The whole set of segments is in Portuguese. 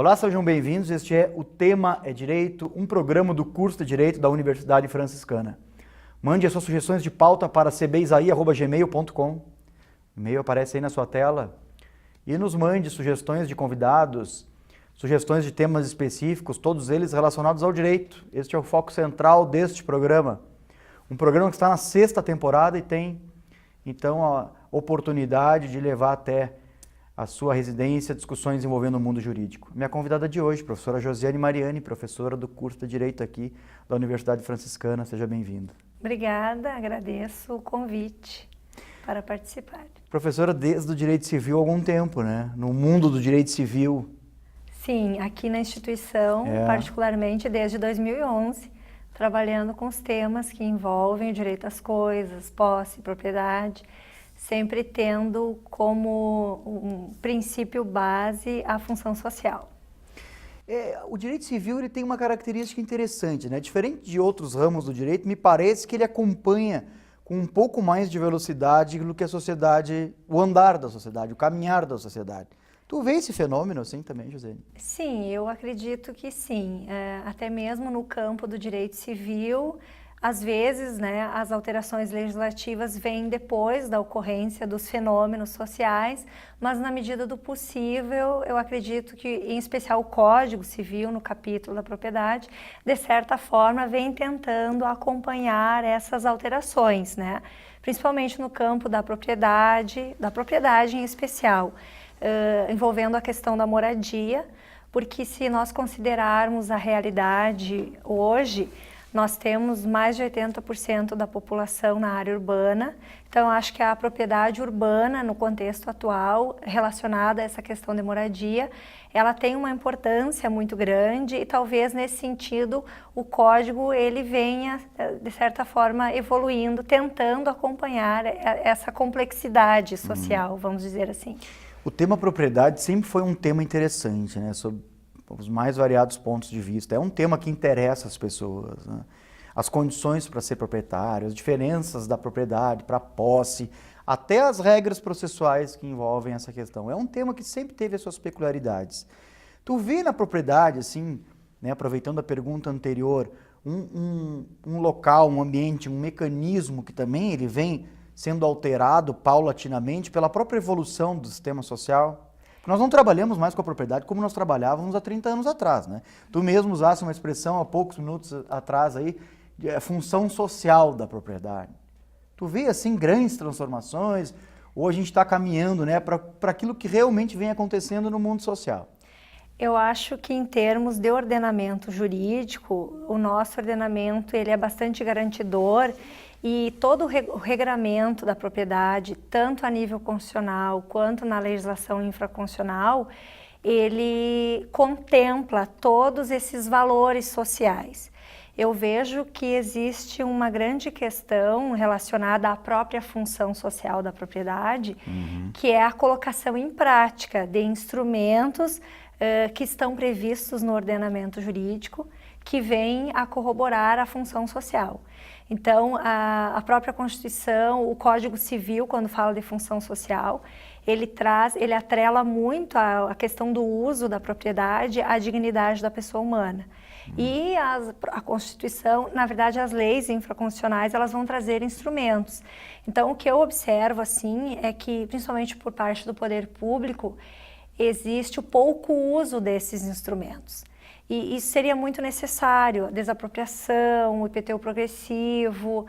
Olá, sejam bem-vindos. Este é O Tema é Direito, um programa do curso de Direito da Universidade Franciscana. Mande as suas sugestões de pauta para cbisaí@gmail.com. O e-mail aparece aí na sua tela. E nos mande sugestões de convidados, sugestões de temas específicos, todos eles relacionados ao direito. Este é o foco central deste programa. Um programa que está na 6ª temporada e tem, então, a oportunidade de levar até a sua residência discussões envolvendo o mundo jurídico. Minha convidada de hoje, professora Josiane Mariani, professora do curso de Direito aqui da Universidade Franciscana. Seja bem-vinda. Obrigada, agradeço o convite para participar. Professora, desde o direito civil há algum tempo, né? No mundo do direito civil. Sim, aqui na instituição, particularmente desde 2011, trabalhando com os temas que envolvem o direito às coisas, posse, propriedade, sempre tendo como um princípio base a função social. O direito civil ele tem uma característica interessante, né? Diferente de outros ramos do direito, me parece que ele acompanha com um pouco mais de velocidade do que a sociedade, o andar da sociedade, o caminhar da sociedade. Tu vê esse fenômeno assim também, Josiane? Sim, eu acredito que sim. Até mesmo no campo do direito civil, às vezes, né, as alterações legislativas vêm depois da ocorrência dos fenômenos sociais, mas na medida do possível, eu acredito que, em especial o Código Civil, no capítulo da propriedade, de certa forma vem tentando acompanhar essas alterações, né? Principalmente no campo da propriedade em especial, envolvendo a questão da moradia, porque se nós considerarmos a realidade hoje, nós temos mais de 80% da população na área urbana, então acho que a propriedade urbana, no contexto atual, relacionada a essa questão de moradia, ela tem uma importância muito grande e talvez nesse sentido o código ele venha, de certa forma, evoluindo, tentando acompanhar essa complexidade social, vamos dizer assim. O tema propriedade sempre foi um tema interessante, né? Sobre os mais variados pontos de vista. É um tema que interessa as pessoas, né? As condições para ser proprietário, as diferenças da propriedade para a posse, até as regras processuais que envolvem essa questão. É um tema que sempre teve as suas peculiaridades. Tu vê na propriedade, assim, né, aproveitando a pergunta anterior, um local, um ambiente, um mecanismo que também ele vem sendo alterado paulatinamente pela própria evolução do sistema social? Nós não trabalhamos mais com a propriedade como nós trabalhávamos há 30 anos atrás, né? Tu mesmo usaste uma expressão há poucos minutos atrás aí, de função social da propriedade. Tu vê, assim, grandes transformações, ou a gente está caminhando, né, para aquilo que realmente vem acontecendo no mundo social? Eu acho que em termos de ordenamento jurídico, o nosso ordenamento ele é bastante garantidor e todo o regramento da propriedade, tanto a nível constitucional quanto na legislação infraconstitucional, ele contempla todos esses valores sociais. Eu vejo que existe uma grande questão relacionada à própria função social da propriedade, que é a colocação em prática de instrumentos que estão previstos no ordenamento jurídico, que vêm a corroborar a função social. Então, a própria Constituição, o Código Civil, quando fala de função social, ele atrela muito a questão do uso da propriedade à dignidade da pessoa humana. E a Constituição, na verdade, as leis infraconstitucionais, elas vão trazer instrumentos. Então, o que eu observo, assim, é que, principalmente por parte do poder público, existe o pouco uso desses instrumentos. E isso seria muito necessário, a desapropriação, o IPTU progressivo,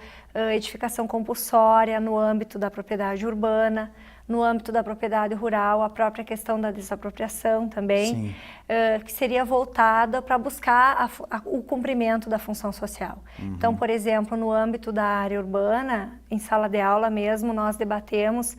edificação compulsória no âmbito da propriedade urbana, no âmbito da propriedade rural, a própria questão da desapropriação também, que seria voltada para buscar o cumprimento da função social. Então, por exemplo, no âmbito da área urbana, em sala de aula mesmo, nós debatemos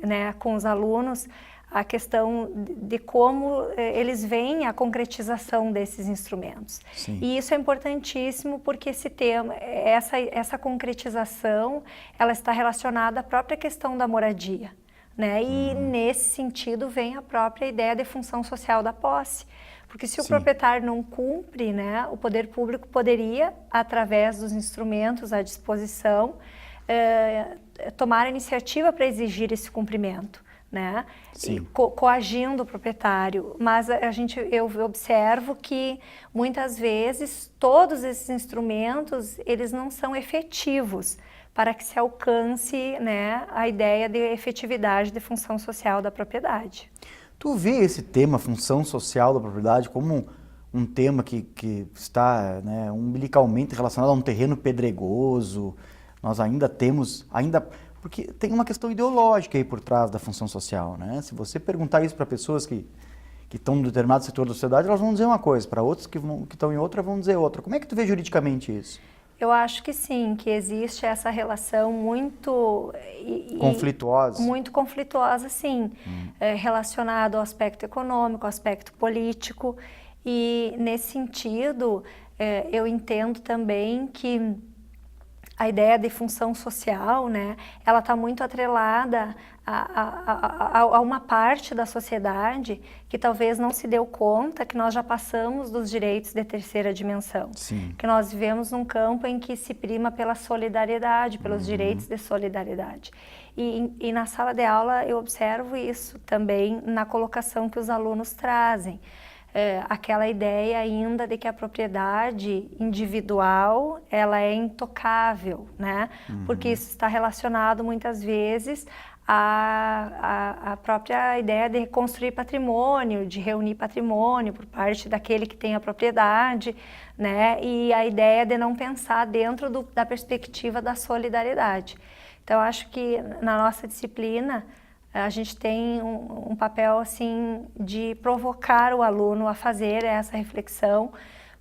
né, com os alunos a questão de como eles veem a concretização desses instrumentos. Sim. E isso é importantíssimo porque esse tema, essa concretização, ela está relacionada à própria questão da moradia, né? E nesse sentido vem a própria ideia de função social da posse. Porque se o proprietário não cumpre, né, o poder público poderia, através dos instrumentos à disposição, tomar a iniciativa para exigir esse cumprimento. né? Sim. E coagindo o proprietário. Mas eu observo que muitas vezes todos esses instrumentos eles não são efetivos para que se alcance, né, a ideia de efetividade de função social da propriedade. Tu vê esse tema, função social da propriedade, como um tema que está, né, umbilicalmente relacionado a um terreno pedregoso? Nós ainda temos, porque tem uma questão ideológica aí por trás da função social, né? Se você perguntar isso para pessoas que estão em determinado setor da sociedade, elas vão dizer uma coisa, para outros que estão em outra vão dizer outra. Como é que tu vê juridicamente isso? Eu acho que sim, que existe essa relação muito conflituosa. Muito conflituosa, sim, relacionado ao aspecto econômico, ao aspecto político. E nesse sentido, eu entendo também que a ideia de função social, né, ela está muito atrelada a uma parte da sociedade que talvez não se deu conta que nós já passamos dos direitos de terceira dimensão. Sim. Que nós vivemos num campo em que se prima pela solidariedade, pelos direitos de solidariedade. E na sala de aula eu observo isso também na colocação que os alunos trazem. Aquela ideia ainda de que a propriedade individual ela é intocável, né? Porque isso está relacionado muitas vezes à própria ideia de construir patrimônio, de reunir patrimônio por parte daquele que tem a propriedade, né? E a ideia de não pensar dentro da perspectiva da solidariedade. Então, eu acho que na nossa disciplina a gente tem um papel assim de provocar o aluno a fazer essa reflexão,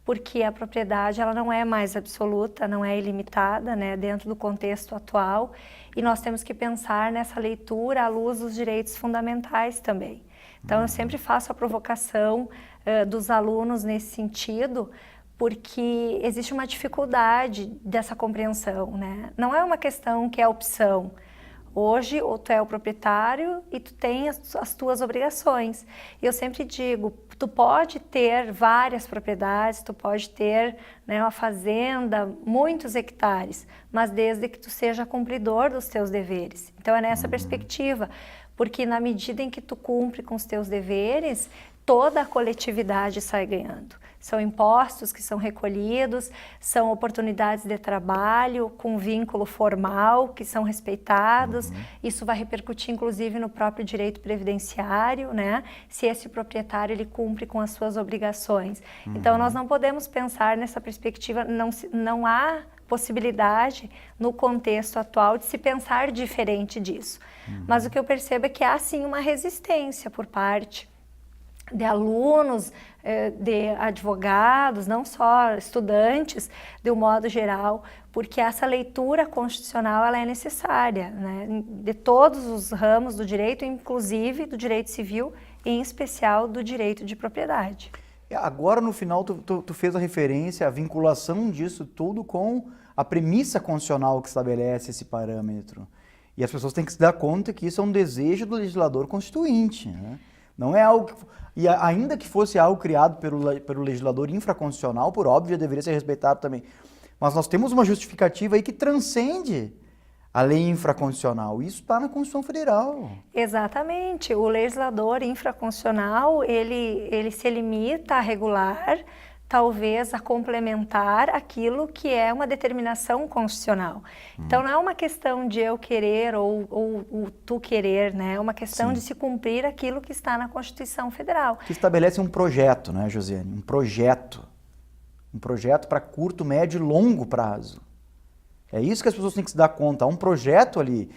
porque a propriedade ela não é mais absoluta, não é ilimitada, né, dentro do contexto atual, e nós temos que pensar nessa leitura à luz dos direitos fundamentais também. Então eu sempre faço a provocação dos alunos nesse sentido, porque existe uma dificuldade dessa compreensão, né? Não é uma questão que é opção. Hoje, ou tu é o proprietário e tu tem as tuas obrigações. E eu sempre digo, tu pode ter várias propriedades, tu pode ter, né, uma fazenda, muitos hectares, mas desde que tu seja cumpridor dos teus deveres. Então é nessa perspectiva, porque na medida em que tu cumpre com os teus deveres, toda a coletividade sai ganhando. São impostos que são recolhidos, são oportunidades de trabalho com vínculo formal que são respeitados. Isso vai repercutir inclusive no próprio direito previdenciário, né? Se esse proprietário ele cumpre com as suas obrigações. Então nós não podemos pensar nessa perspectiva, não há possibilidade no contexto atual de se pensar diferente disso. Mas o que eu percebo é que há sim uma resistência por parte de alunos, de advogados, não só estudantes, de um modo geral, porque essa leitura constitucional ela é necessária, né? De todos os ramos do direito, inclusive do direito civil, em especial do direito de propriedade. Agora, no final, tu fez a referência à vinculação disso tudo com a premissa constitucional que estabelece esse parâmetro. E as pessoas têm que se dar conta que isso é um desejo do legislador constituinte, né? Não é algo e ainda que fosse algo criado pelo legislador infraconstitucional, por óbvio, deveria ser respeitado também. Mas nós temos uma justificativa aí que transcende a lei infraconstitucional. Isso está na Constituição Federal. Exatamente. O legislador infraconstitucional, ele se limita a regular, talvez a complementar aquilo que é uma determinação constitucional. Então não é uma questão de eu querer ou tu querer, né? É uma questão de se cumprir aquilo que está na Constituição Federal. Que estabelece um projeto, né, Josiane? Um projeto para curto, médio e longo prazo. É isso que as pessoas têm que se dar conta. Há um projeto ali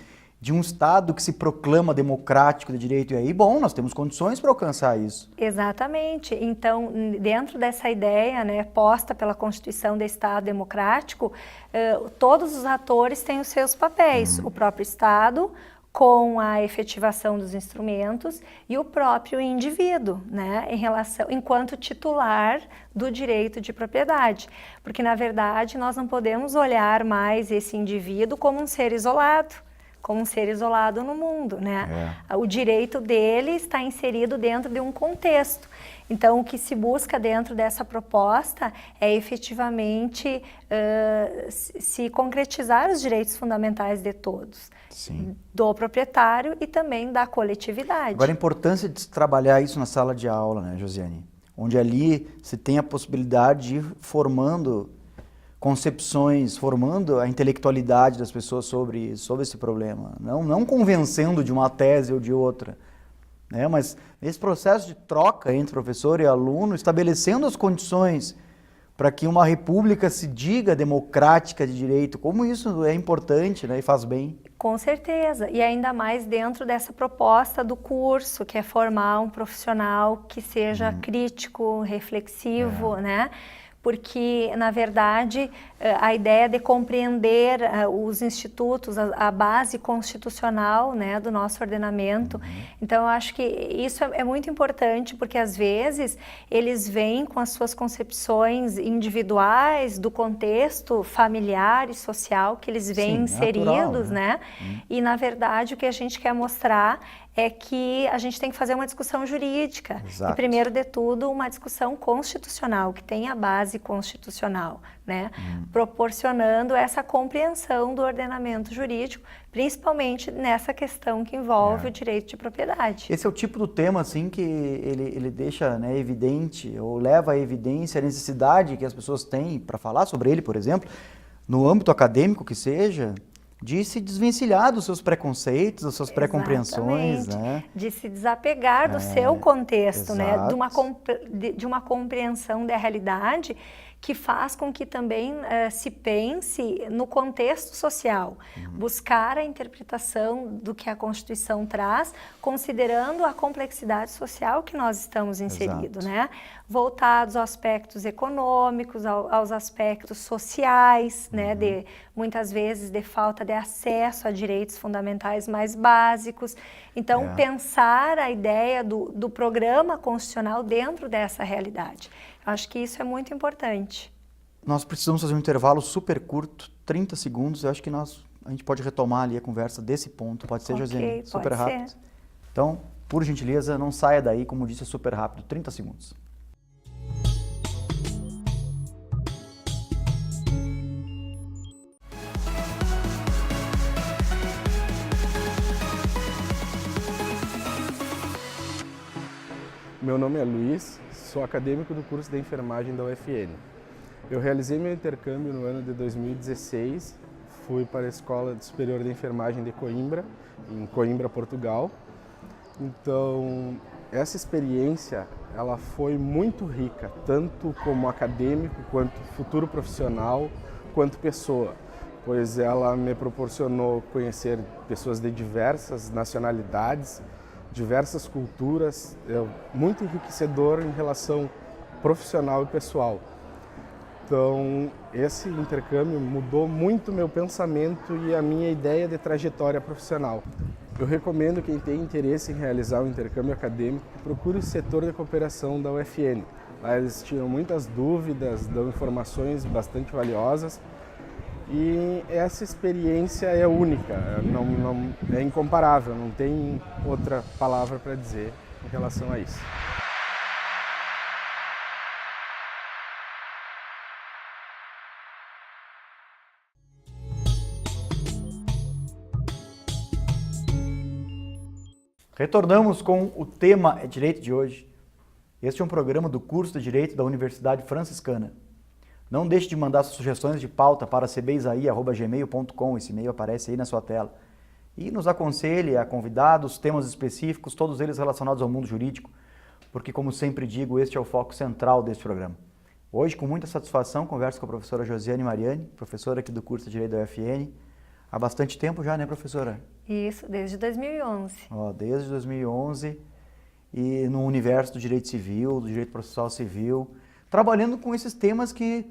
de um Estado que se proclama democrático de direito. E aí, bom, nós temos condições para alcançar isso. Exatamente. Então, dentro dessa ideia, né, posta pela Constituição de Estado democrático, todos os atores têm os seus papéis. O próprio Estado, com a efetivação dos instrumentos, e o próprio indivíduo, né, enquanto titular do direito de propriedade. Porque, na verdade, nós não podemos olhar mais esse indivíduo como um ser isolado. como um ser isolado no mundo, né? O direito dele está inserido dentro de um contexto. Então, o que se busca dentro dessa proposta é efetivamente se concretizar os direitos fundamentais de todos. Sim. Do proprietário e também da coletividade. Agora, a importância de se trabalhar isso na sala de aula, né, Josiane? Onde ali se tem a possibilidade de ir formando concepções, formando a intelectualidade das pessoas sobre esse problema. Não convencendo de uma tese ou de outra, né? Mas esse processo de troca entre professor e aluno, estabelecendo as condições para que uma república se diga democrática de direito, como isso é importante, né, e faz bem. Com certeza, e ainda mais dentro dessa proposta do curso, que é formar um profissional que seja crítico, reflexivo, né? Porque, na verdade, a ideia de compreender os institutos, a base constitucional, né, do nosso ordenamento. Então, eu acho que isso é muito importante, porque, às vezes, eles vêm com as suas concepções individuais do contexto familiar e social que eles vêm inseridos, natural, né? E, na verdade, o que a gente quer mostrar é que a gente tem que fazer uma discussão jurídica. Exato. E, primeiro de tudo, uma discussão constitucional, que tenha base constitucional, né? Proporcionando essa compreensão do ordenamento jurídico, principalmente nessa questão que envolve o direito de propriedade. Esse é o tipo do tema, assim, que ele deixa, né, evidente, ou leva à evidência a necessidade que as pessoas têm para falar sobre ele, por exemplo, no âmbito acadêmico que seja, de se desvencilhar dos seus preconceitos, das suas pré-compreensões, né? De se desapegar do seu contexto, né? De uma compreensão da realidade que faz com que também se pense no contexto social, buscar a interpretação do que a Constituição traz, considerando a complexidade social que nós estamos inseridos, né? Voltados aos aspectos econômicos, aos aspectos sociais, né? De, muitas vezes de falta de acesso a direitos fundamentais mais básicos. Então, pensar a ideia do programa constitucional dentro dessa realidade. Acho que isso é muito importante. Nós precisamos fazer um intervalo super curto, 30 segundos. Eu acho que a gente pode retomar ali a conversa desse ponto. Pode ser, Josiane? Super rápido. Então, por gentileza, não saia daí, como disse, é super rápido, 30 segundos. Meu nome é Luiz, sou acadêmico do curso de enfermagem da UFN. Eu realizei meu intercâmbio no ano de 2016, fui para a Escola Superior de Enfermagem de Coimbra, em Coimbra, Portugal. Então, essa experiência, ela foi muito rica, tanto como acadêmico, quanto futuro profissional, quanto pessoa, pois ela me proporcionou conhecer pessoas de diversas nacionalidades, diversas culturas, muito enriquecedor em relação profissional e pessoal. Então, esse intercâmbio mudou muito meu pensamento e a minha ideia de trajetória profissional. Eu recomendo quem tem interesse em realizar um intercâmbio acadêmico que procure o setor de cooperação da UFN. Lá eles tinham muitas dúvidas, dão informações bastante valiosas. E essa experiência é única, é incomparável, não tem outra palavra para dizer em relação a isso. Retornamos com o tema Direito de hoje. Este é um programa do curso de Direito da Universidade Franciscana. Não deixe de mandar suas sugestões de pauta para cbisaí@gmail.com, esse e-mail aparece aí na sua tela. E nos aconselhe a convidados, temas específicos, todos eles relacionados ao mundo jurídico, porque, como sempre digo, este é o foco central deste programa. Hoje, com muita satisfação, converso com a professora Josiane Mariani, professora aqui do curso de Direito da UFN. Há bastante tempo já, né, professora? Isso, desde 2011. Desde 2011, e no universo do direito civil, do direito processual civil, trabalhando com esses temas que,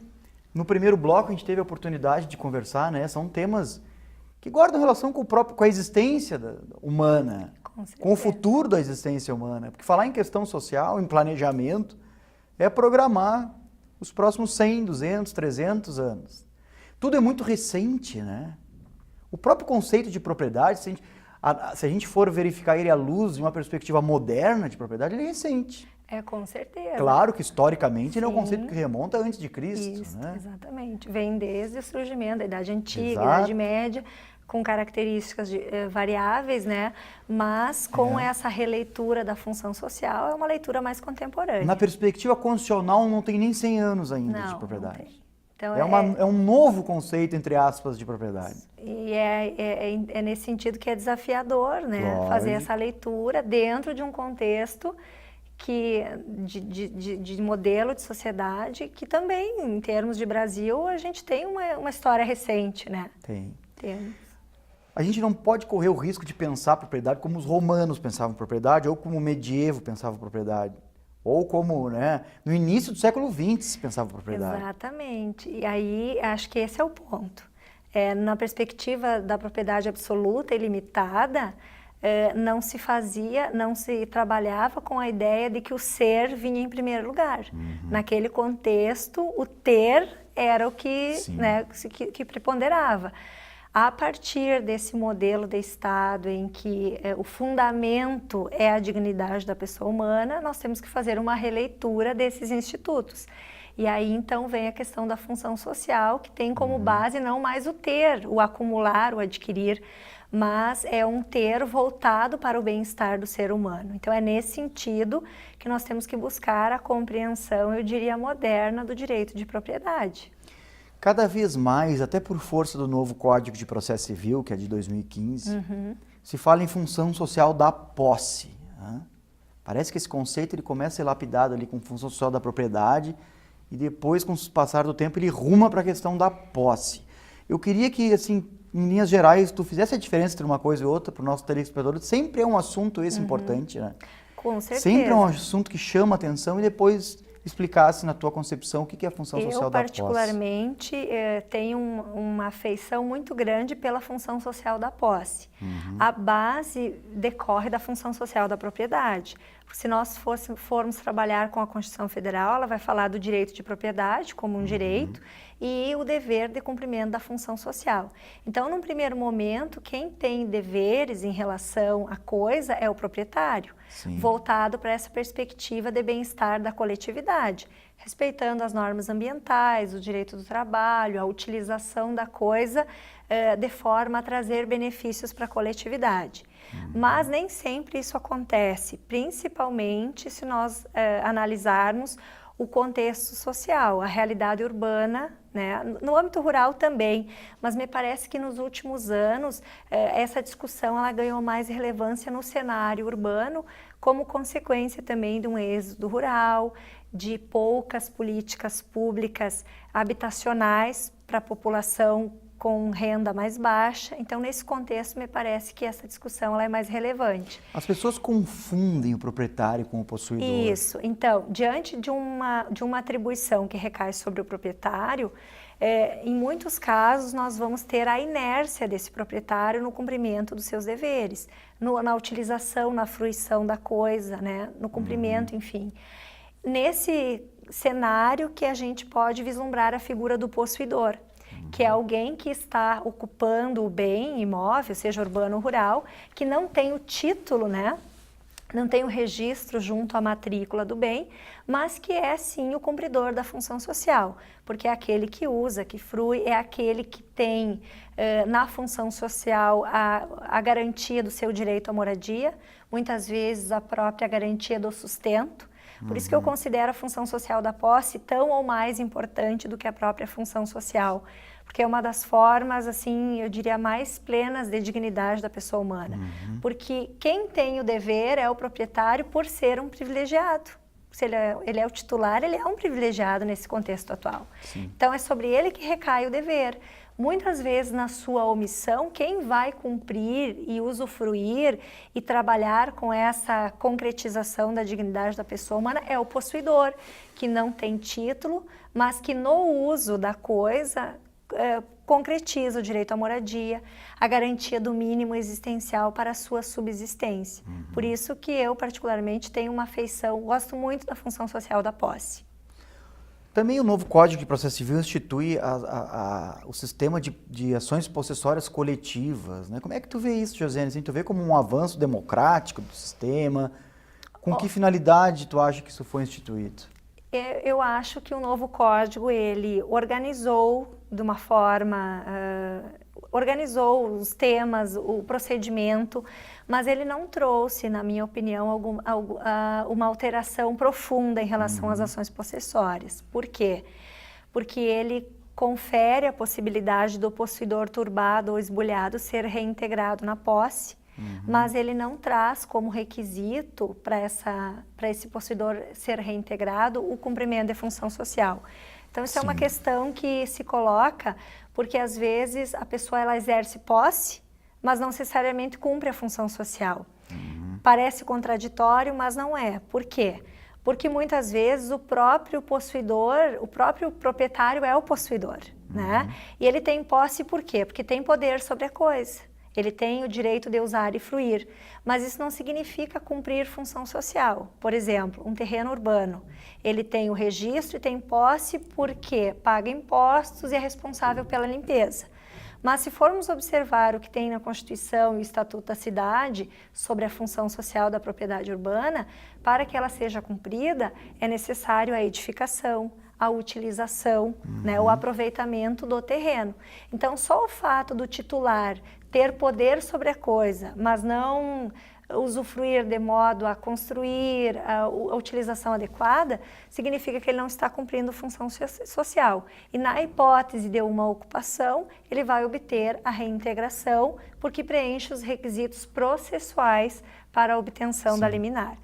no primeiro bloco, a gente teve a oportunidade de conversar, né? São temas que guardam relação com a existência humana, com o futuro da existência humana. Porque falar em questão social, em planejamento, é programar os próximos 100, 200, 300 anos. Tudo é muito recente, né? O próprio conceito de propriedade, se a gente for verificar ele à luz de uma perspectiva moderna de propriedade, ele é recente. Com certeza. Claro que historicamente ele é um Sim. conceito que remonta antes de Cristo. Isso, né? exatamente. Vem desde o surgimento da Idade Antiga, Exato. Idade Média, com características variáveis, né? Mas com essa releitura da função social, é uma leitura mais contemporânea. Na perspectiva constitucional, não tem nem 100 anos ainda de propriedade. Não tem. Então, é um novo conceito, entre aspas, de propriedade. E é nesse sentido que é desafiador, né? Lógico. Fazer essa leitura dentro de um contexto de modelo de sociedade que também, em termos de Brasil, a gente tem uma história recente, né? Temos. A gente não pode correr o risco de pensar a propriedade como os romanos pensavam propriedade, ou como o medievo pensava propriedade, ou como, né, no início do século XX se pensava propriedade. Exatamente. E aí, acho que esse é o ponto. Na perspectiva da propriedade absoluta e limitada, não se trabalhava com a ideia de que o ser vinha em primeiro lugar. Naquele contexto, o ter era o que, né, que preponderava. A partir desse modelo de Estado em que o fundamento é a dignidade da pessoa humana, nós temos que fazer uma releitura desses institutos. E aí, então, vem a questão da função social, que tem como base não mais o ter, o acumular, o adquirir, mas é um ter voltado para o bem-estar do ser humano. Então, é nesse sentido que nós temos que buscar a compreensão, eu diria, moderna do direito de propriedade. Cada vez mais, até por força do novo Código de Processo Civil, que é de 2015, se fala em função social da posse. Né? Parece que esse conceito ele começa a ser lapidado ali com função social da propriedade e depois, com o passar do tempo, ele ruma para a questão da posse. Eu queria que, assim, em linhas gerais, tu fizesse a diferença entre uma coisa e outra para o nosso telespectador. Sempre é um assunto esse importante, né? Com certeza. Sempre é um assunto que chama atenção e depois explicasse na tua concepção o que é a função social da posse. Eu, particularmente, tenho uma afeição muito grande pela função social da posse. A base decorre da função social da propriedade. Se nós formos trabalhar com a Constituição Federal, ela vai falar do direito de propriedade como um direito e o dever de cumprimento da função social. Então, num primeiro momento, quem tem deveres em relação à coisa é o proprietário, voltado para essa perspectiva de bem-estar da coletividade, respeitando as normas ambientais, o direito do trabalho, a utilização da coisa de forma a trazer benefícios para a coletividade. Mas nem sempre isso acontece, principalmente se nós analisarmos o contexto social, a realidade urbana, né? No âmbito rural também, mas me parece que nos últimos anos essa discussão ela ganhou mais relevância no cenário urbano, como consequência também de um êxodo rural, de poucas políticas públicas habitacionais para a população com renda mais baixa. Então, nesse contexto, me parece que essa discussão ela é mais relevante. As pessoas confundem o proprietário com o possuidor. Isso. Então, diante de uma atribuição que recai sobre o proprietário, em muitos casos, nós vamos ter a inércia desse proprietário no cumprimento dos seus deveres, na utilização, na fruição da coisa, né? No cumprimento, enfim. Nesse cenário que a gente pode vislumbrar a figura do possuidor, que é alguém que está ocupando o bem imóvel, seja urbano ou rural, que não tem o título, né? Não tem o registro junto à matrícula do bem, mas que é sim o cumpridor da função social, porque é aquele que usa, que frui, é aquele que tem na função social a garantia do seu direito à moradia, muitas vezes a própria garantia do sustento. Por isso que eu considero a função social da posse tão ou mais importante do que a própria função social, porque é uma das formas, assim, eu diria, mais plenas de dignidade da pessoa humana. Porque quem tem o dever é o proprietário por ser um privilegiado. Se ele é o titular, ele é um privilegiado nesse contexto atual. Então, é sobre ele que recai o dever. Muitas vezes, na sua omissão, quem vai cumprir e usufruir e trabalhar com essa concretização da dignidade da pessoa humana é o possuidor, que não tem título, mas que no uso da coisa concretiza o direito à moradia, a garantia do mínimo existencial para a sua subsistência. Por isso que eu, particularmente, tenho uma afeição, gosto muito da função social da posse. Também o novo Código de Processo Civil institui o sistema de ações possessórias coletivas, né? Como é que tu vê isso, Josiane? Assim, tu vê como um avanço democrático do sistema? Com que finalidade tu acha que isso foi instituído? Eu acho que o novo código, ele organizou de uma forma, organizou os temas, o procedimento, mas ele não trouxe, na minha opinião, uma alteração profunda em relação às ações possessórias. Por quê? Porque ele confere a possibilidade do possuidor turbado ou esbulhado ser reintegrado na posse, mas ele não traz como requisito para esse possuidor ser reintegrado o cumprimento de função social. Então, isso é uma questão que se coloca porque, às vezes, a pessoa ela exerce posse, mas não necessariamente cumpre a função social. Parece contraditório, mas não é. Por quê? Porque, muitas vezes, o próprio possuidor, o próprio proprietário é o possuidor, né? E ele tem posse por quê? Porque tem poder sobre a coisa. Ele tem o direito de usar e fruir, mas isso não significa cumprir função social. Por exemplo, um terreno urbano, ele tem o registro e tem posse porque paga impostos e é responsável pela limpeza. Mas se formos observar o que tem na Constituição e o Estatuto da Cidade sobre a função social da propriedade urbana, para que ela seja cumprida, é necessário a edificação, a utilização, né, o aproveitamento do terreno. Então, só o fato do titular ter poder sobre a coisa, mas não usufruir de modo a construir a utilização adequada, significa que ele não está cumprindo função social. E na hipótese de uma ocupação, ele vai obter a reintegração, porque preenche os requisitos processuais para a obtenção da liminar.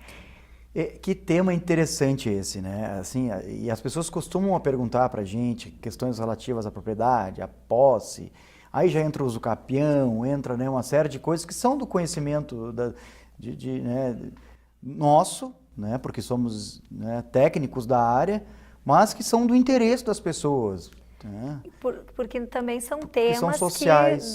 Que tema interessante esse, né? Assim, e as pessoas costumam perguntar para a gente questões relativas à propriedade, à posse. Aí já entra o uso capião, entra, né, uma série de coisas que são do conhecimento né, nosso, né, porque somos, né, técnicos da área, mas que são do interesse das pessoas. Né? Porque também são temas são sociais.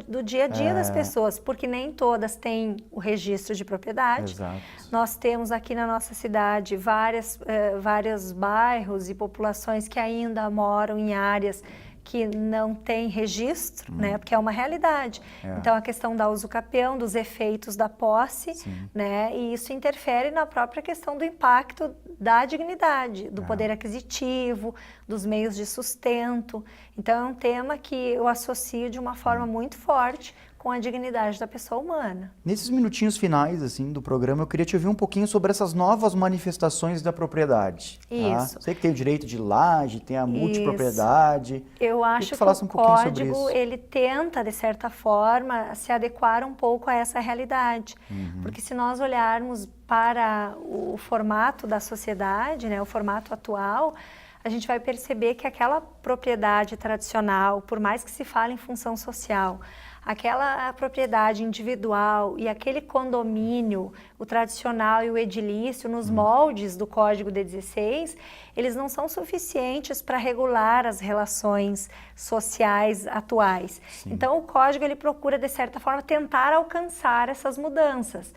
do dia a dia das pessoas, porque nem todas têm o registro de propriedade. Exato. Nós temos aqui na nossa cidade vários bairros e populações que ainda moram em áreas que não tem registro, né, porque é uma realidade. Então, a questão da usucapião, dos efeitos da posse, né, e isso interfere na própria questão do impacto da dignidade, do poder aquisitivo, dos meios de sustento. Então, é um tema que eu associo de uma forma muito forte com a dignidade da pessoa humana. Nesses minutinhos finais assim do programa, eu queria te ouvir um pouquinho sobre essas novas manifestações da propriedade. Isso. Tá? Sei que tem o direito de laje, tem a multipropriedade. Eu acho que o código, ele tenta, de certa forma, se adequar um pouco a essa realidade. Porque se nós olharmos para o formato da sociedade, né, o formato atual, a gente vai perceber que aquela propriedade tradicional, por mais que se fale em função social, aquela propriedade individual e aquele condomínio, o tradicional e o edilício, nos moldes do Código de 16, eles não são suficientes para regular as relações sociais atuais. Então, o Código ele procura, de certa forma, tentar alcançar essas mudanças,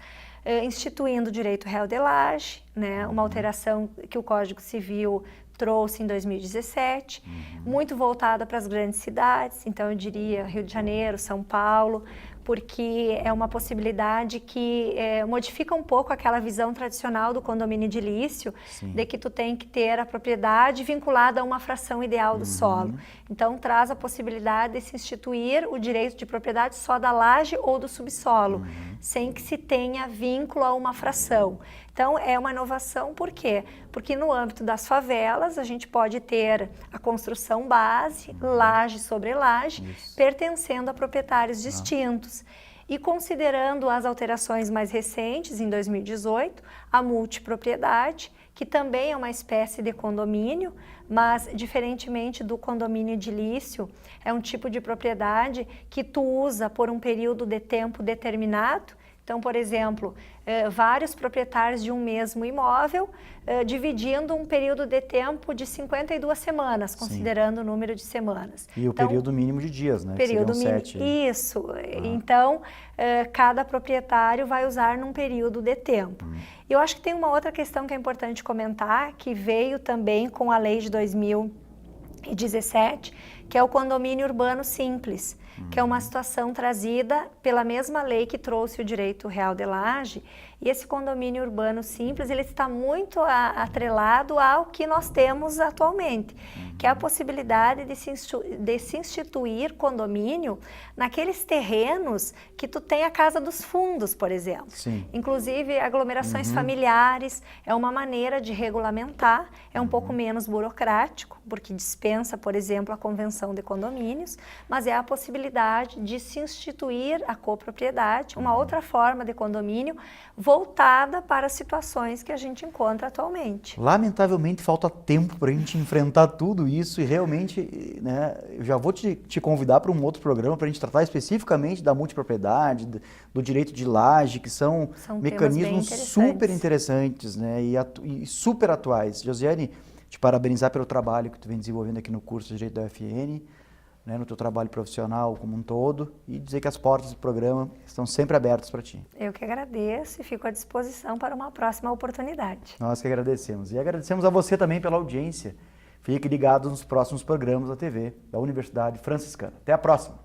instituindo o direito real de laje, né, uma alteração que o Código Civil trouxe em 2017, muito voltada para as grandes cidades, então eu diria Rio de Janeiro, São Paulo, porque é uma possibilidade que modifica um pouco aquela visão tradicional do condomínio edilício, de que tu tem que ter a propriedade vinculada a uma fração ideal do solo. Então traz a possibilidade de se instituir o direito de propriedade só da laje ou do subsolo, sem que se tenha vínculo a uma fração. Então, é uma inovação, por quê? Porque no âmbito das favelas, a gente pode ter a construção base, laje sobre laje, pertencendo a proprietários distintos. E considerando as alterações mais recentes, em 2018, a multipropriedade, que também é uma espécie de condomínio, mas diferentemente do condomínio edilício, é um tipo de propriedade que tu usa por um período de tempo determinado, Então, por exemplo, vários proprietários de um mesmo imóvel dividindo um período de tempo de 52 semanas, considerando o número de semanas. E o período mínimo de dias, né? Período mínimo. Isso. Então, cada proprietário vai usar num período de tempo. Eu acho que tem uma outra questão que é importante comentar, que veio também com a lei de 2017, que é o condomínio urbano simples, que é uma situação trazida pela mesma lei que trouxe o direito real de laje. E esse condomínio urbano simples, ele está muito atrelado ao que nós temos atualmente, que é a possibilidade de se instituir condomínio naqueles terrenos que tu tem a casa dos fundos, por exemplo. Sim. Inclusive aglomerações familiares, é uma maneira de regulamentar, é um pouco menos burocrático, porque dispensa, por exemplo, a convenção de condomínios, mas é a possibilidade de se instituir a copropriedade, uma outra forma de condomínio voltada para as situações que a gente encontra atualmente. Lamentavelmente falta tempo para a gente enfrentar tudo isso e realmente, né, eu já vou te convidar para um outro programa para a gente tratar especificamente da multipropriedade, do direito de laje, que são mecanismos super interessantes, né, e super atuais. Josiane, te parabenizar pelo trabalho que tu vem desenvolvendo aqui no curso de Direito da UFN, né, no teu trabalho profissional como um todo, e dizer que as portas do programa estão sempre abertas para ti. Eu que agradeço e fico à disposição para uma próxima oportunidade. Nós que agradecemos. E agradecemos a você também pela audiência. Fique ligado nos próximos programas da TV da Universidade Franciscana. Até a próxima!